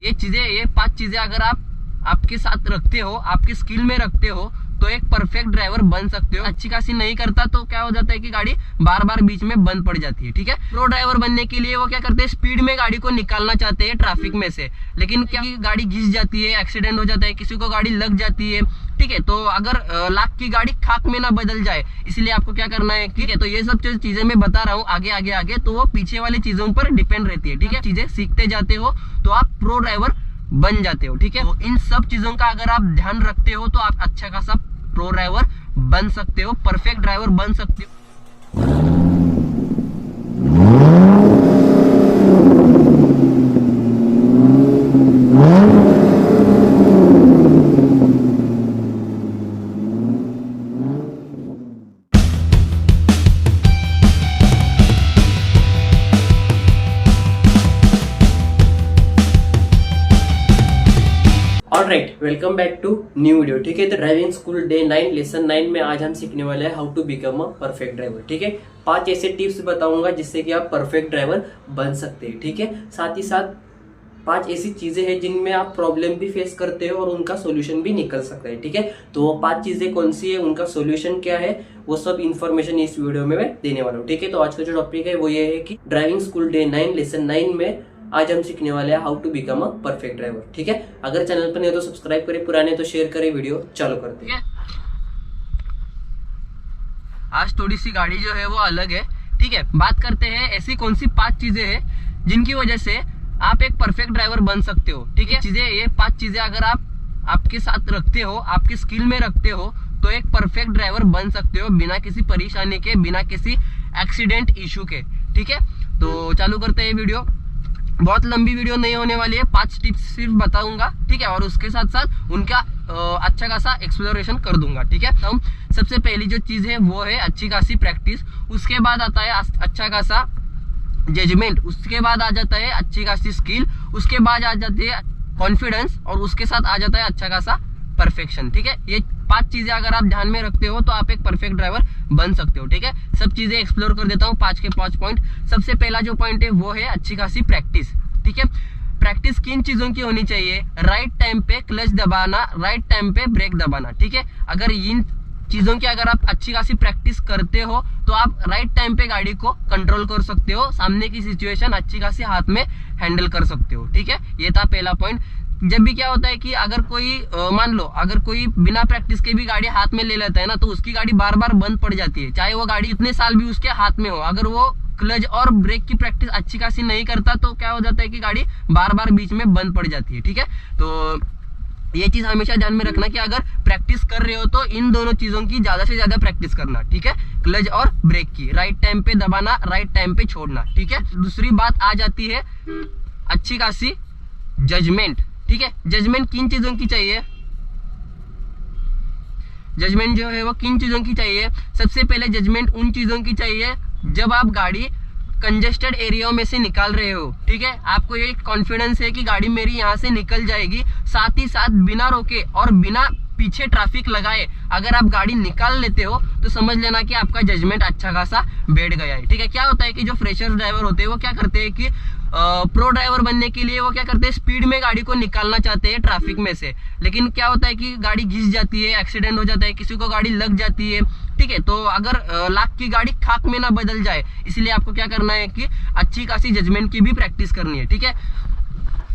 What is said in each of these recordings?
ये 5 चीजें अगर आप आपके साथ रखते हो, आपके स्किल में रखते हो, तो एक परफेक्ट ड्राइवर बन सकते हो। अच्छी खासी नहीं करता तो क्या हो जाता है कि गाड़ी बार बार बीच में बंद पड़ जाती है। ठीक है, प्रो ड्राइवर बनने के लिए वो क्या करते हैं, स्पीड में गाड़ी को निकालना चाहते हैं ट्रैफिक में से, लेकिन क्या गाड़ी घिस जाती है, एक्सीडेंट हो जाता है, किसी को गाड़ी लग जाती है। ठीक है, तो अगर लाख की गाड़ी खाक में ना बदल जाए, इसलिए आपको क्या करना है। ठीक है, तो ये सब चीजें मैं बता रहा हूँ आगे आगे आगे, तो वो पीछे वाली चीजों पर डिपेंड रहती है। ठीक है, चीजें सीखते जाते हो तो आप प्रो ड्राइवर बन जाते हो। ठीक है, तो इन सब चीजों का अगर आप ध्यान रखते हो तो आप अच्छा खासा प्रो ड्राइवर बन सकते हो, परफेक्ट ड्राइवर बन सकते हो। Alright, welcome back to new video. ठीक है, तो ड्राइविंग स्कूल डे 9 लेसन 9 में आज हम सीखने वाले हैं how to become a perfect driver. ठीक है, 5 ऐसे टिप्स बताऊंगा जिससे कि आप परफेक्ट ड्राइवर बन सकते हैं। ठीक है, साथ ही साथ 5 ऐसी चीजें हैं जिनमें आप प्रॉब्लम भी फेस करते हो और उनका सोल्यूशन भी निकल सकता है। ठीक है, तो वो 5 चीजें कौन सी है, उनका सोल्यूशन क्या है, वो सब इन्फॉर्मेशन इस वीडियो में मैं देने वाला हूँ। ठीक है, तो आज का जो टॉपिक है वो ये है कि ड्राइविंग स्कूल डे 9 लेसन 9 में आज हम सीखने वाले हैं how to become a perfect driver. ठीक है, अगर चैनल पर नहीं तो सब्सक्राइब करें, पुराने तो शेयर करें। वीडियो चालू करते हैं। आज थोड़ी सी गाड़ी जो है वो अलग है। ठीक है, बात करते हैं ऐसी कौन सी 5 चीजें हैं जिनकी वजह से आप एक परफेक्ट ड्राइवर बन सकते हो। ठीक है, ये 5 चीजें अगर आप आपके साथ रखते हो, आपके स्किल में रखते हो, तो एक परफेक्ट ड्राइवर बन सकते हो बिना किसी परेशानी के, बिना किसी एक्सीडेंट इशू के। ठीक है, तो चालू करते हैं वीडियो। बहुत लंबी वीडियो नहीं होने वाली है, 5 टिप्स सिर्फ बताऊंगा। ठीक है, और उसके साथ साथ उनका अच्छा खासा एक्सप्लोरेशन कर दूंगा। ठीक है, तो सबसे पहली जो चीज है वो है अच्छी खासी प्रैक्टिस। उसके बाद आता है अच्छा खासा जजमेंट, उसके बाद आ जाता है अच्छी खासी स्किल, उसके बाद आ जाती है कॉन्फिडेंस, और उसके साथ आ जाता है अच्छा खासा परफेक्शन। ठीक है, ये 5 चीजें अगर आप ध्यान में रखते हो तो आप एक परफेक्ट ड्राइवर बन सकते हो। ठीक है, सब चीजें एक्सप्लोर कर देता हूँ, 5 के 5 पॉइंट। सबसे पहला जो पॉइंट है वो है अच्छी खासी प्रैक्टिस। ठीक है, प्रैक्टिस किन चीजों की होनी चाहिए, राइट टाइम पे क्लच दबाना, राइट टाइम पे ब्रेक दबाना। ठीक है, अगर इन चीजों की अगर आप अच्छी खासी प्रैक्टिस करते हो तो आप राइट टाइम पे गाड़ी को कंट्रोल कर सकते हो, सामने की सिचुएशन अच्छी खासी हाथ में हैंडल कर सकते हो। ठीक है, ये था पहला पॉइंट। जब भी क्या होता है कि अगर कोई मान लो अगर कोई बिना प्रैक्टिस के भी गाड़ी हाथ में ले लेता है ना, तो उसकी गाड़ी बार बार बंद पड़ जाती है, चाहे वो गाड़ी इतने साल भी उसके हाथ में हो। अगर वो क्लच और ब्रेक की प्रैक्टिस अच्छी खासी नहीं करता तो क्या हो जाता है कि गाड़ी बार बार बीच में बंद पड़ जाती है। ठीक है, तो ये चीज हमेशा ध्यान में रखना कि अगर प्रैक्टिस कर रहे हो तो इन दोनों चीजों की ज्यादा से ज्यादा प्रैक्टिस करना। ठीक है, क्लच और ब्रेक की, राइट टाइम पे दबाना, राइट टाइम पे छोड़ना। ठीक है, दूसरी बात आ जाती है अच्छी खासी जजमेंट। ठीक है, जजमेंट किन चीजों की चाहिए, जजमेंट जो है वो किन चीजों की चाहिए। सबसे पहले जजमेंट उन चीजों की चाहिए जब आप गाड़ी कंजेस्टेड एरिया में से निकाल रहे हो। ठीक है, आपको ये कॉन्फिडेंस है कि गाड़ी मेरी यहाँ से निकल जाएगी, साथ ही साथ बिना रोके और बिना पीछे ट्रैफिक लगाए अगर आप गाड़ी निकाल लेते हो तो समझ लेना कि आपका जजमेंट अच्छा खासा बैठ गया है। ठीक है, क्या होता है कि जो फ्रेशर ड्राइवर होते हैं वो क्या करते हैं कि प्रो ड्राइवर बनने के लिए वो क्या करते हैं, स्पीड में गाड़ी को निकालना चाहते हैं ट्रैफिक में से, लेकिन क्या होता है कि गाड़ी घिस जाती है, एक्सीडेंट हो जाता है, किसी को गाड़ी लग जाती है। ठीक है, तो अगर लाख की गाड़ी खाक में ना बदल जाए, इसलिए आपको क्या करना है कि अच्छी खासी जजमेंट की भी प्रैक्टिस करनी है। ठीक है,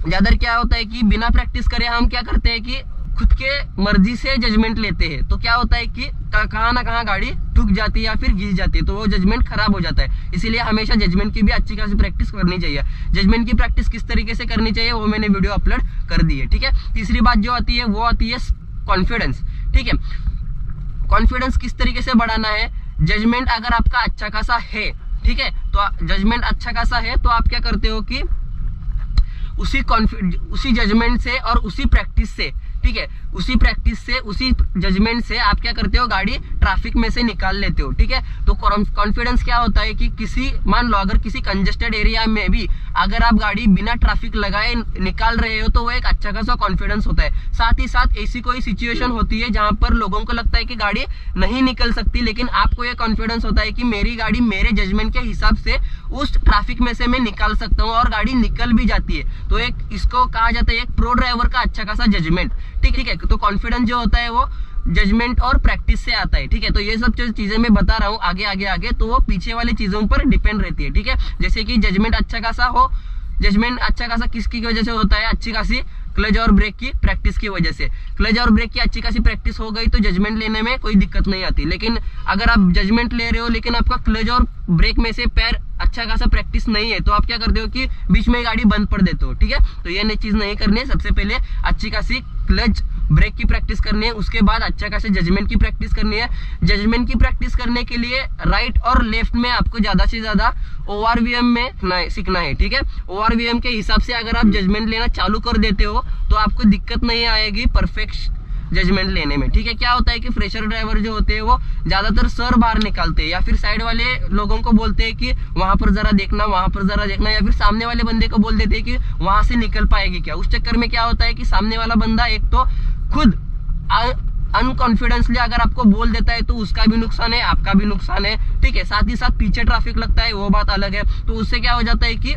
ज्यादा क्या होता है कि बिना प्रैक्टिस करे हम क्या करते हैं कि खुद के मर्जी से जजमेंट लेते हैं, तो क्या होता है कि कहाँ ना कहाँ गाड़ी ठुक जाती है या फिर घिस जाती है, तो वो जजमेंट खराब हो जाता है। इसीलिए हमेशा जजमेंट की भी अच्छी खासी प्रैक्टिस करनी चाहिए। जजमेंट की प्रैक्टिस किस तरीके से करनी चाहिए वो मैंने वीडियो अपलोड कर दी है। ठीक है, तीसरी बात जो आती है वो आती है कॉन्फिडेंस। ठीक है, कॉन्फिडेंस किस तरीके से बढ़ाना है, जजमेंट अगर आपका अच्छा खासा है, ठीक है, तो जजमेंट अच्छा खासा है तो आप क्या करते हो कि उसी जजमेंट से और उसी प्रैक्टिस से ठीक है। उसी प्रैक्टिस से, उसी जजमेंट से आप क्या करते हो, गाड़ी ट्रैफिक में से निकाल लेते हो, ठीक है। तो कॉन्फिडेंस क्या होता है कि किसी, मान लो अगर किसी कंजेस्टेड एरिया में भी अगर आप गाड़ी बिना ट्रैफिक लगाए निकाल रहे हो तो वो एक अच्छा खासा कॉन्फिडेंस होता है। साथ ही साथ ऐसी कोई सिचुएशन होती है जहां पर लोगों को लगता है कि गाड़ी नहीं निकल सकती, लेकिन आपको ये कॉन्फिडेंस होता है कि मेरी गाड़ी मेरे जजमेंट के हिसाब से उस ट्रैफिक में से मैं निकाल सकता हूँ, और गाड़ी निकल भी जाती है। तो एक इसको कहा जाता है एक प्रो ड्राइवर का अच्छा खासा जजमेंट, ठीक है। तो कॉन्फिडेंस जो होता है वो जजमेंट और प्रैक्टिस से आता है, ठीक है। तो ये सब चीजें मैं बता रहा हूँ आगे, तो वो पीछे वाली चीजों पर डिपेंड रहती है, ठीक है। जैसे कि जजमेंट अच्छा खासा हो, जजमेंट अच्छा खासा किसकी वजह से होता है, अच्छी खासी क्लच और ब्रेक की प्रैक्टिस की वजह से। क्लच और ब्रेक की अच्छी खासी प्रैक्टिस हो गई तो जजमेंट लेने में कोई दिक्कत नहीं आती। लेकिन अगर आप जजमेंट ले रहे हो लेकिन आपका क्लच और ब्रेक में से पैर अच्छा खासा प्रैक्टिस नहीं है, तो आप क्या करते हो कि बीच में गाड़ी बंद पड़ देते हो, ठीक है। तो ये चीज नहीं करनी है। सबसे पहले अच्छी खासी क्लच ब्रेक की प्रैक्टिस करनी है, उसके बाद अच्छा खासा जजमेंट की प्रैक्टिस करनी है। जजमेंट की प्रैक्टिस करने के लिए राइट और लेफ्ट में आपको ज्यादा से ज्यादा ORVM में सीखना है, ठीक है। ORVM के हिसाब से अगर आप जजमेंट लेना चालू कर देते हो तो आपको दिक्कत नहीं आएगी परफेक्ट जजमेंट लेने में, ठीक है। क्या होता है कि फ्रेशर ड्राइवर जो होते हैं वो ज्यादातर सर बाहर निकालते हैं, या फिर साइड वाले लोगों को बोलते हैं कि वहां पर जरा देखना, वहां पर जरा देखना, या फिर सामने वाले बंदे को बोल देते हैं कि वहां से निकल पाएगी क्या। उस चक्कर में क्या होता है कि सामने वाला बंदा एक तो खुद अनकॉन्फिडेंसली अगर आपको बोल देता है तो उसका भी नुकसान है, आपका भी नुकसान है, ठीक है। साथ ही साथ पीछे ट्रैफिक लगता है, वो बात अलग है। तो उससे क्या हो जाता है कि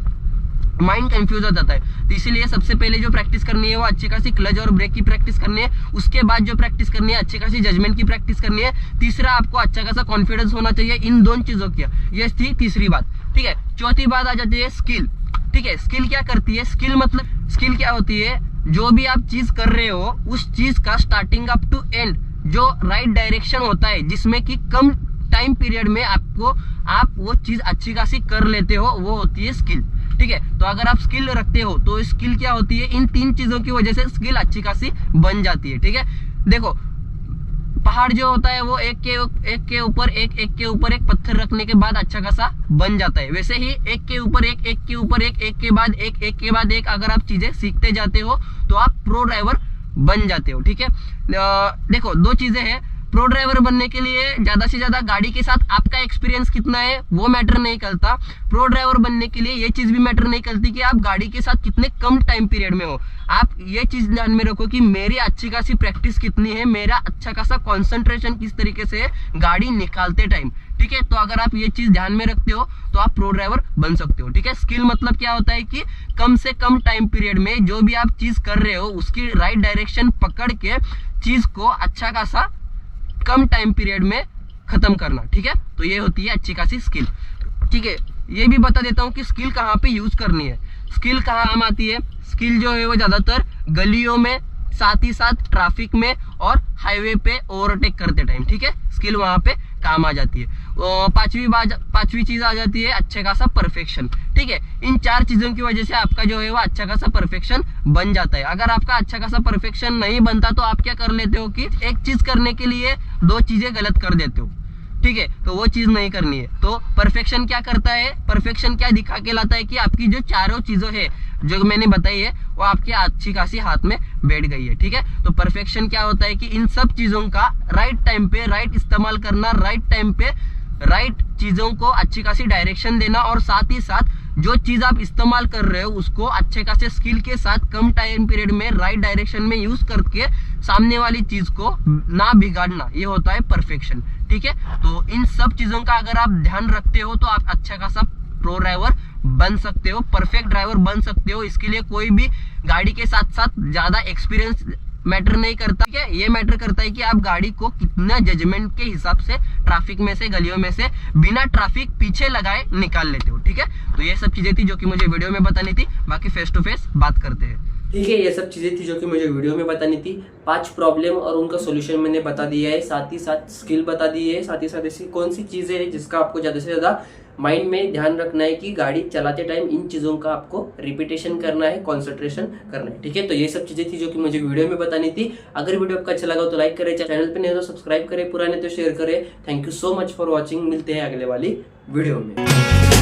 माइंड कंफ्यूज हो जाता है। तो इसीलिए सबसे पहले जो प्रैक्टिस करनी है वो अच्छी खासी क्लच और ब्रेक की प्रैक्टिस करनी है। उसके बाद जो प्रैक्टिस करनी है अच्छी खासी जजमेंट की प्रैक्टिस करनी है। तीसरा, आपको अच्छा खासा कॉन्फिडेंस होना चाहिए इन दोनों चीजों की। ये थी तीसरी बात, ठीक है। चौथी बात आ जाती है स्किल, ठीक है। स्किल क्या करती है, स्किल क्या होती है, जो भी आप चीज कर रहे हो उस चीज का स्टार्टिंग अप टू एंड जो राइट डायरेक्शन होता है, जिसमें कि कम टाइम पीरियड में आप वो चीज अच्छी खासी कर लेते हो, वो होती है स्किल, ठीक है। तो अगर आप स्किल रखते हो तो स्किल क्या होती है, इन तीन चीजों की वजह से स्किल अच्छी खासी बन जाती है, ठीक है। देखो, पहाड़ जो होता है वो एक के ऊपर एक पत्थर रखने के बाद अच्छा खासा बन जाता है। वैसे ही एक के ऊपर एक के बाद एक अगर आप चीजें सीखते जाते हो तो आप प्रो ड्राइवर बन जाते हो, ठीक है। देखो, दो चीजें हैं। प्रो ड्राइवर बनने के लिए ज्यादा से ज्यादा गाड़ी के साथ आपका एक्सपीरियंस कितना है वो मैटर नहीं करता। प्रो ड्राइवर बनने के लिए ये चीज भी मैटर नहीं करती कि आप गाड़ी के साथ कितने कम टाइम पीरियड में हो। आप ये चीज ध्यान में रखो कि मेरी अच्छी खासी प्रैक्टिस कितनी है, मेरा अच्छा खासा कंसंट्रेशन किस तरीके से है गाड़ी निकालते टाइम, ठीक है। तो अगर आप ये चीज ध्यान में रखते हो तो आप प्रो ड्राइवर बन सकते हो, ठीक है। स्किल मतलब क्या होता है कि कम से कम टाइम पीरियड में जो भी आप चीज कर रहे हो उसकी राइट डायरेक्शन पकड़ के चीज को अच्छा खासा कम टाइम पीरियड में खत्म करना, ठीक है। तो ये होती है अच्छी खासी स्किल, ठीक है। ये भी बता देता हूँ कि स्किल कहाँ पे यूज करनी है। स्किल कहाँ काम आती है, स्किल जो है वो ज्यादातर गलियों में, साथ ही साथ ट्रैफिक में और हाईवे पे ओवरटेक करते टाइम, ठीक है। स्किल वहां पे काम आ जाती है। पांचवी चीज आ जाती है अच्छे खासा परफेक्शन, ठीक है। इन चार चीजों की वजह से आपका जो है वो अच्छा खासा परफेक्शन बन जाता है। अगर आपका अच्छा खासा परफेक्शन नहीं बनता तो आप क्या कर लेते हो कि एक चीज करने के लिए दो चीजें गलत कर देते हो, ठीक है। तो वो चीज नहीं करनी है। तो परफेक्शन क्या करता है, परफेक्शन क्या दिखा के लाता है कि आपकी जो चारों चीजों है जो मैंने बताई है वो आपकी अच्छी खासी हाथ में बैठ गई है, ठीक है। तो परफेक्शन क्या होता है कि इन सब चीजों का राइट टाइम पे राइट इस्तेमाल करना, राइट टाइम पे राइट चीजों को अच्छी खासी डायरेक्शन देना, और साथ ही साथ जो चीज आप इस्तेमाल कर रहे हो उसको अच्छे खासे स्किल के साथ कम टाइम पीरियड में राइट डायरेक्शन में यूज करके सामने वाली चीज को ना बिगाड़ना, ये होता है परफेक्शन, ठीक है। तो इन सब चीजों का अगर आप ध्यान रखते हो तो आप अच्छा खासा प्रो ड्राइवर बन सकते हो, परफेक्ट ड्राइवर बन सकते हो। इसके लिए कोई भी गाड़ी के साथ साथ ज्यादा एक्सपीरियंस मैटर नहीं करता, ठीक है। ये मैटर करता है कि आप गाड़ी को कितना जजमेंट के हिसाब से ट्रैफिक में से, गलियों में से बिना ट्रैफिक पीछे लगाए निकाल लेते हो, ठीक है। तो ये सब चीजें थी जो कि मुझे वीडियो में बतानी थी, बाकी फेस टू फेस बात करते हैं, ठीक है। ये सब चीजें थी जो कि मुझे वीडियो में बतानी थी। 5 प्रॉब्लम और उनका सॉल्यूशन मैंने बता दिया है, साथ ही साथ स्किल बता दी है, साथ ही साथ ऐसी कौन सी चीजें हैं जिसका आपको ज्यादा से ज्यादा माइंड में ध्यान रखना है कि गाड़ी चलाते टाइम इन चीजों का आपको रिपीटेशन करना है, कॉन्सेंट्रेशन करना है, ठीक है। तो ये सब चीजें थी जो कि मुझे वीडियो में बतानी थी। अगर वीडियो आपको अच्छा लगा तो लाइक करें, चैनल पे नहीं हो तो सब्सक्राइब करें, पुराने तो शेयर करें। Thank you so much for watching. मिलते हैं अगले वाली वीडियो में।